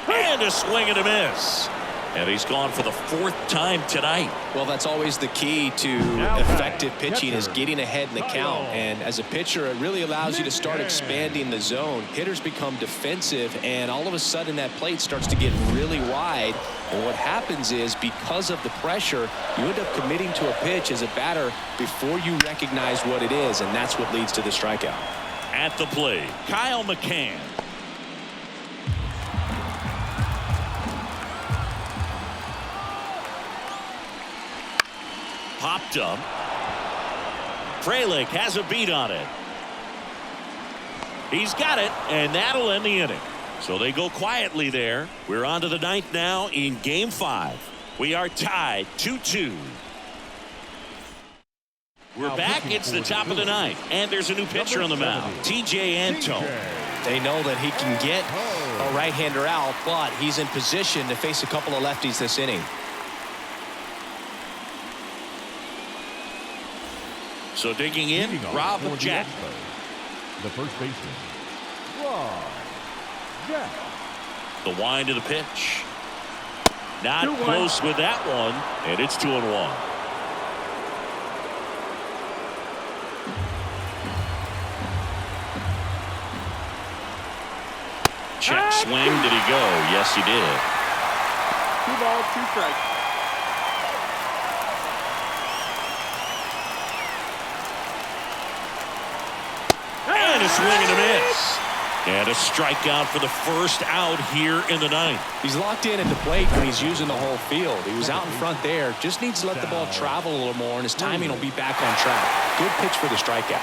And a swing and a miss. And he's gone for the 4th time tonight. Well, that's always the key to effective pitching is getting ahead in the count. And as a pitcher, it really allows you to start expanding the zone. Hitters become defensive, and all of a sudden that plate starts to get really wide. And what happens is, because of the pressure, you end up committing to a pitch as a batter before you recognize what it is, and that's what leads to the strikeout. At the plate, Kyle McCann. Popped up. Frelick has a beat on it. He's got it, and that'll end the inning. So they go quietly there. We're on to the 9th now in Game 5. We are tied 2-2. We're back. It's the top of the 9th, and there's a new pitcher on the mound, TJ Antone. They know that he can get a right-hander out, but he's in position to face a couple of lefties this inning. So digging in, Rob Jack. The first baseman, Rob Jack. The wind of the pitch. Not close with that one, and it's 2-1. Check swing. Did he go? Yes, he did. 2 balls, 2 strikes. And a swing and a miss. And a strikeout for the first out here in the 9th. He's locked in at the plate when he's using the whole field. He was out in front there. Just needs to let the ball travel a little more, and his timing will be back on track. Good pitch for the strikeout.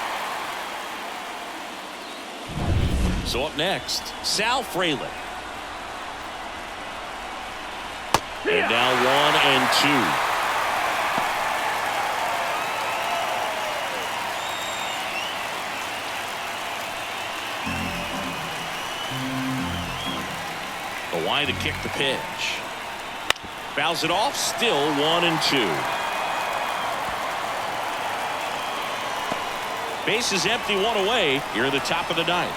So up next, Sal Frelick. And now 1-2. The line to kick the pitch. Fouls it off, still 1-2. Base is empty, 1 away here at the top of the 9th.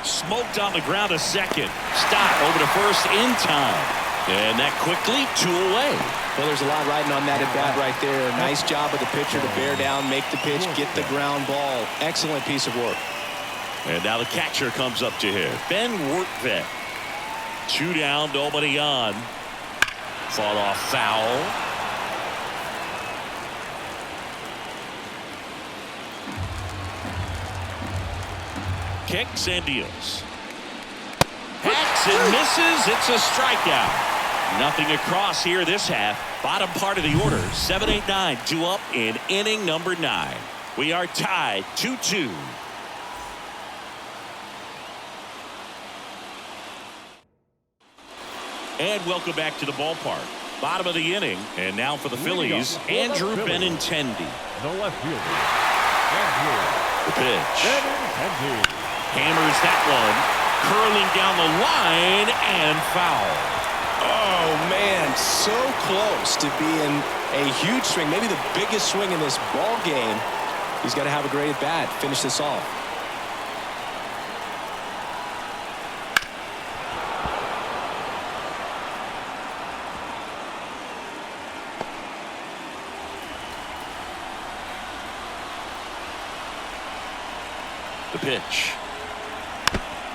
Smoked on the ground, a second. Stop over to first in time. And that quickly 2 away. Well, there's a lot riding on that at bat right there. Nice job of the pitcher to bear down, make the pitch, get the ground ball. Excellent piece of work. And now the catcher comes up to him. Ben Workvet. 2 down, nobody on. Fought off foul. Kicks and deals. Hacks and misses. It's a strikeout. Nothing across here this half. Bottom part of the order. 7-8-9. 2 up in inning number 9. We are tied 2-2. And welcome back to the ballpark. Bottom of the inning. And now for the Phillies, Andrew Benintendi. The left fielder, Andrew The pitch. Benintendi. Hammers that one. Curling down the line and foul. Oh, man, so close to being a huge swing, maybe the biggest swing in this ball game. He's got to have a great at bat. Finish this off. The pitch.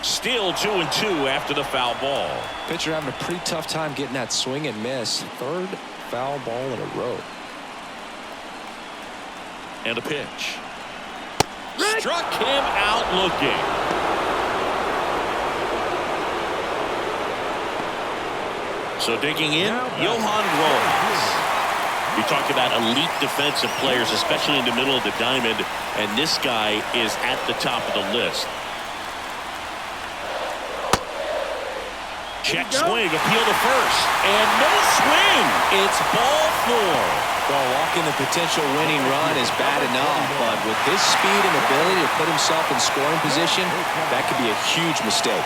Still 2-2 after the foul ball. Pitcher having a pretty tough time getting that swing and miss. 3rd foul ball in a row. And a pitch. Struck him out looking. So digging in, Johan Rojas. We talk about elite defensive players, especially in the middle of the diamond, and this guy is at the top of the list. Check swing, appeal to first, and no swing. It's ball 4. Well, walking the potential winning run is bad enough, but with his speed and ability to put himself in scoring position, that could be a huge mistake.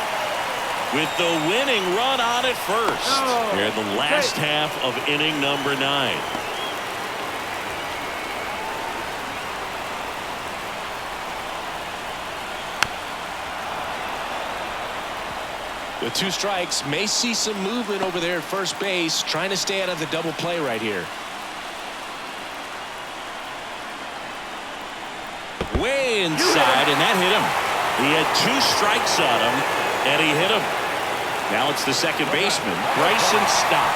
With the winning run on at first. Here in the last half of inning number 9. With 2 strikes, may see some movement over there at first base, trying to stay out of the double play right here. Way inside, and that hit him. He had 2 strikes on him, and he hit him. Now it's the second baseman, Bryson Stott.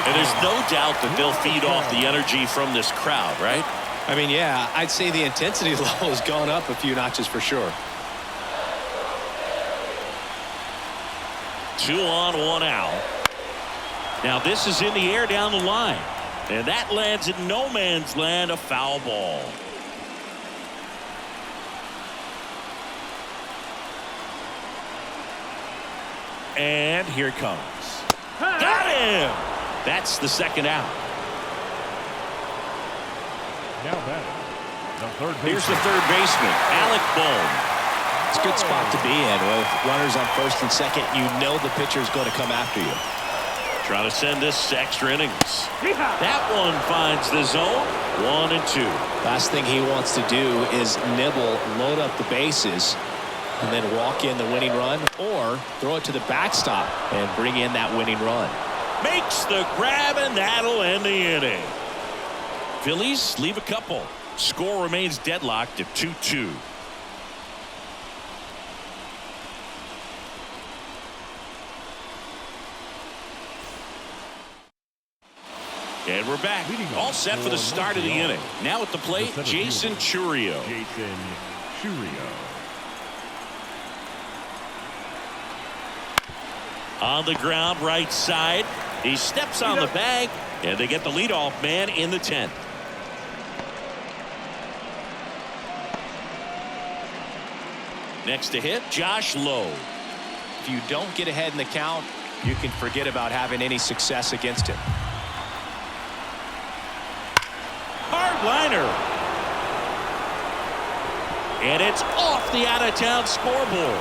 And there's no doubt that they'll feed off the energy from this crowd, right? I mean, yeah, I'd say the intensity level has gone up a few notches for sure. 2 on, 1 out. Now this is in the air down the line. And that lands in no man's land, a foul ball. And here it comes. Got him! That's the second out. Now batting, the third baseman. Here's the third baseman, Alec Bohm. It's a good spot to be in. With runners on first and second, you know the pitcher is going to come after you. Trying to send this to extra innings. That one finds the zone. 1 and 2. Last thing he wants to do is nibble, load up the bases, and then walk in the winning run, or throw it to the backstop and bring in that winning run. Makes the grab, and that'll end the inning. Phillies leave a couple. Score remains deadlocked at 2-2. And we're back. All set for the start of the inning. Now at the plate, Jason Churio. Jason Churio. On the ground, right side. He steps on the bag, and they get the leadoff man in the 10th. Next to hit, Josh Lowe. If you don't get ahead in the count, you can forget about having any success against him. Hard liner. And it's off the out-of-town scoreboard.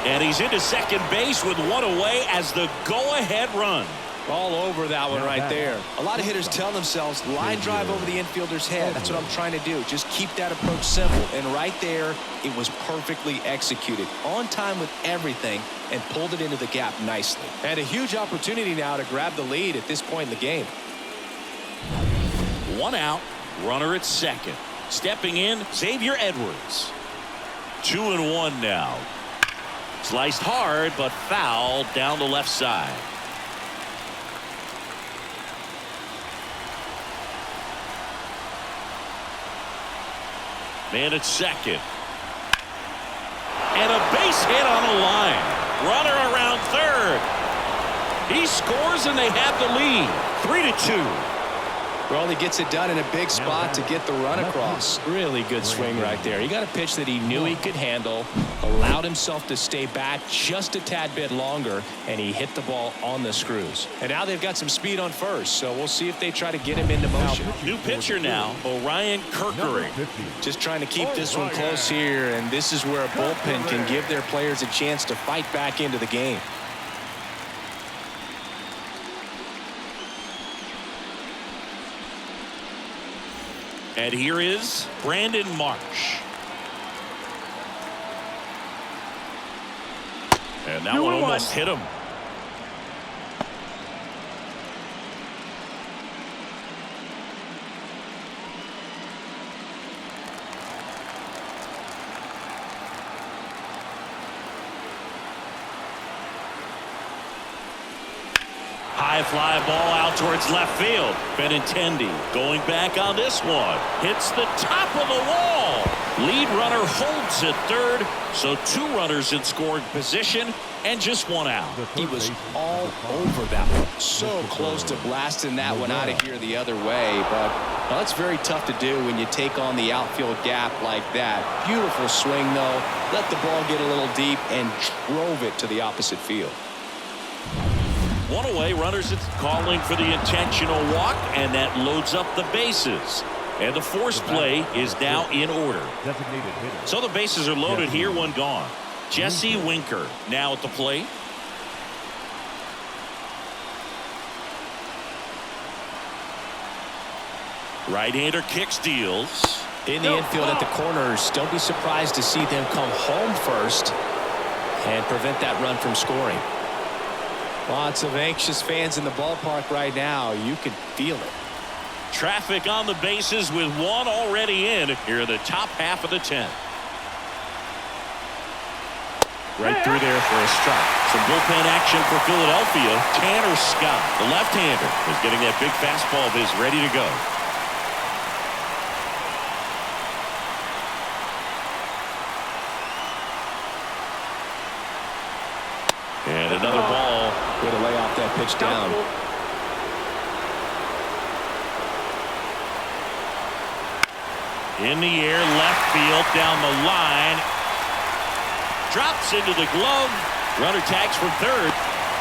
And he's into second base with 1 away as the go-ahead run. All over that one right there. A lot of hitters tell themselves, line drive over the infielder's head. That's what I'm trying to do. Just keep that approach simple. And right there, it was perfectly executed. On time with everything, and pulled it into the gap nicely. And a huge opportunity now to grab the lead at this point in the game. 1 out, runner at second. Stepping in, Xavier Edwards. 2-1 now. Sliced hard, but foul down the left side. Man at second. And a base hit on the line. Runner around third. He scores and they have the lead. 3-2. Well, he gets it done in a big spot to get the run across. Really good swing right there. He got a pitch that he knew he could handle, allowed himself to stay back just a tad bit longer, and he hit the ball on the screws. And now they've got some speed on first, so we'll see if they try to get him into motion. New pitcher now, Orion Kirkering. Just trying to keep this one close here, and this is where a bullpen can give their players a chance to fight back into the game. And here is Brandon Marsh. And that one almost hit him. High fly ball out towards left field. Benintendi going back on this one. Hits the top of the wall. Lead runner holds at third. So 2 runners in scoring position and just 1 out. He was all over that one. So close to blasting that one out of here the other way. But well, that's very tough to do when you take on the outfield gap like that. Beautiful swing, though. Let the ball get a little deep and drove it to the opposite field. 1 away, runners calling for the intentional walk, and that loads up the bases. And the force play is now in order. So the bases are loaded here, 1 gone. Jesse Winker now at the plate. Right-hander kicks, deals. In the infield at the corners, don't be surprised to see them come home first and prevent that run from scoring. Lots of anxious fans in the ballpark right now. You can feel it. Traffic on the bases with one already in here in the top half of the 10th. Right through there for a strike. Some bullpen action for Philadelphia. Tanner Scott, the left-hander, is getting that big fastball of his ready to go. And another ball. Way to lay off that pitch down. In the air, left field, down the line. Drops into the glove. Runner tags from third.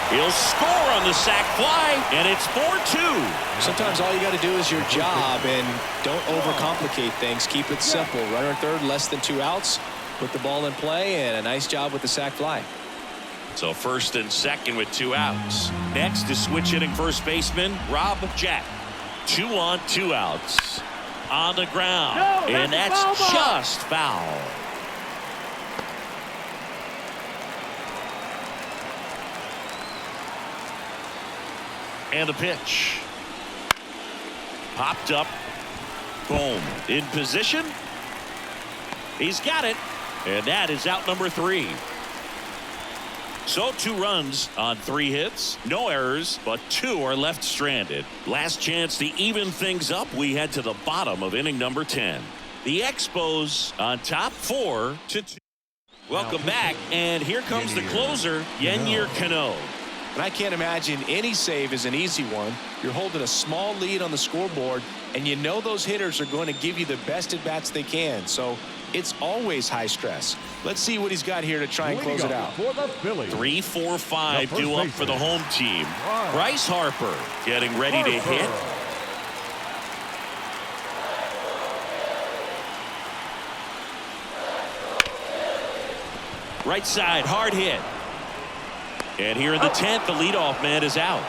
He'll score on the sac fly, and it's 4-2. Sometimes all you got to do is your job, and don't overcomplicate things. Keep it simple. Runner at third, less than 2 outs. Put the ball in play, and a nice job with the sac fly. So first and second with 2 outs. Next is switch hitting first baseman Rob Jack. 2 on, 2 outs. On the ground, and that's just foul. And the pitch. Popped up. Boom. In position. He's got it. And that is out number 3. So 2 runs on 3 hits. No errors, but 2 are left stranded. Last chance to even things up. We head to the bottom of inning number 10. The Expos on top 4-2. Welcome back. And here comes the closer, Yennier Cano. And I can't imagine any save is an easy one. You're holding a small lead on the scoreboard, and you know those hitters are going to give you the best at-bats they can. So it's always high stress. Let's see what he's got here to try and close it out. For the Phillies. 3, 4, 5 due up for the home team. Bryce Harper getting ready to hit. Right side, hard hit. And here in the 10th, the leadoff man is out.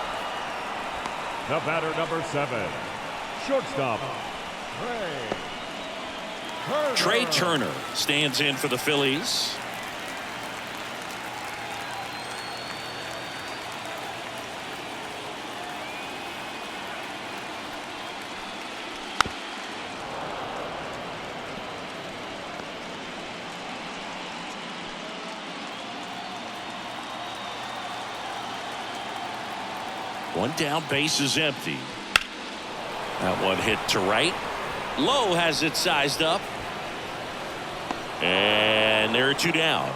The batter, number 7, shortstop, Trey Turner stands in for the Phillies. One down, base is empty. That one hit to right. Lowe has it sized up. And there are 2 down.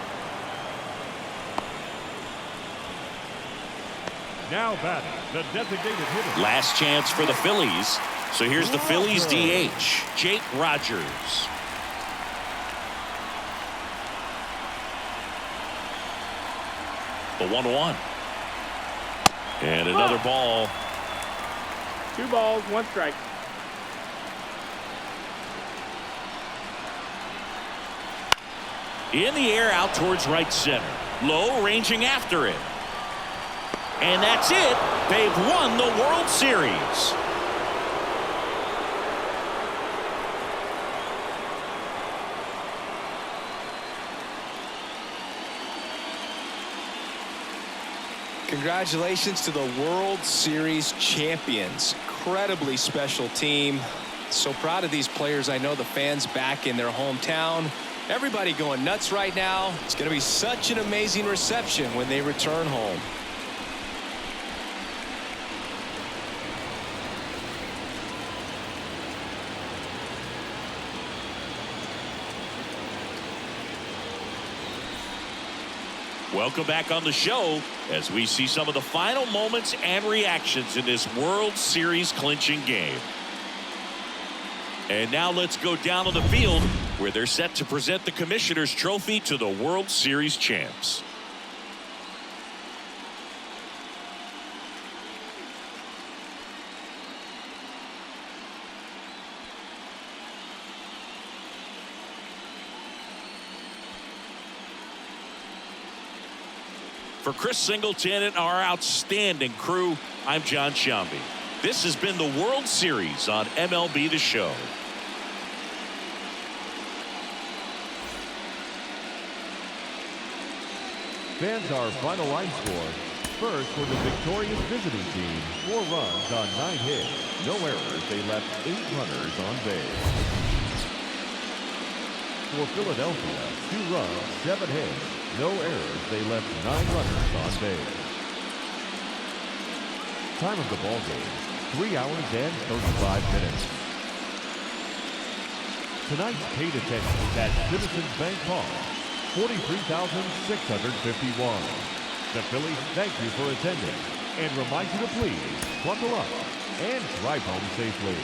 now batting, the designated hitter. Last chance for the Phillies. So here's the Phillies DH, Jake Rogers. The 1-1. And another ball. 2 balls, 1 strike. In the air out towards right center. Lowe ranging after it. And that's it. They've won the World Series. Congratulations to the World Series champions. Incredibly special team. So proud of these players. I know the fans back in their hometown. Everybody going nuts right now. It's going to be such an amazing reception when they return home. Welcome back on the show as we see some of the final moments and reactions in this World Series clinching game. And now let's go down on the field where they're set to present the Commissioner's Trophy to the World Series champs. For Chris Singleton and our outstanding crew, I'm John Shambi. This has been the World Series on MLB The Show. Fans, our final line score, first for the victorious visiting team. 4 runs on 9 hits. No errors. They left 8 runners on base. For Philadelphia, 2 runs, 7 hits. No errors. They left 9 runners on base. Time of the ball game, 3 hours and 35 minutes. Tonight's paid attendance at Citizens Bank Park, 43,651. The Phillies thank you for attending and remind you to please buckle up and drive home safely.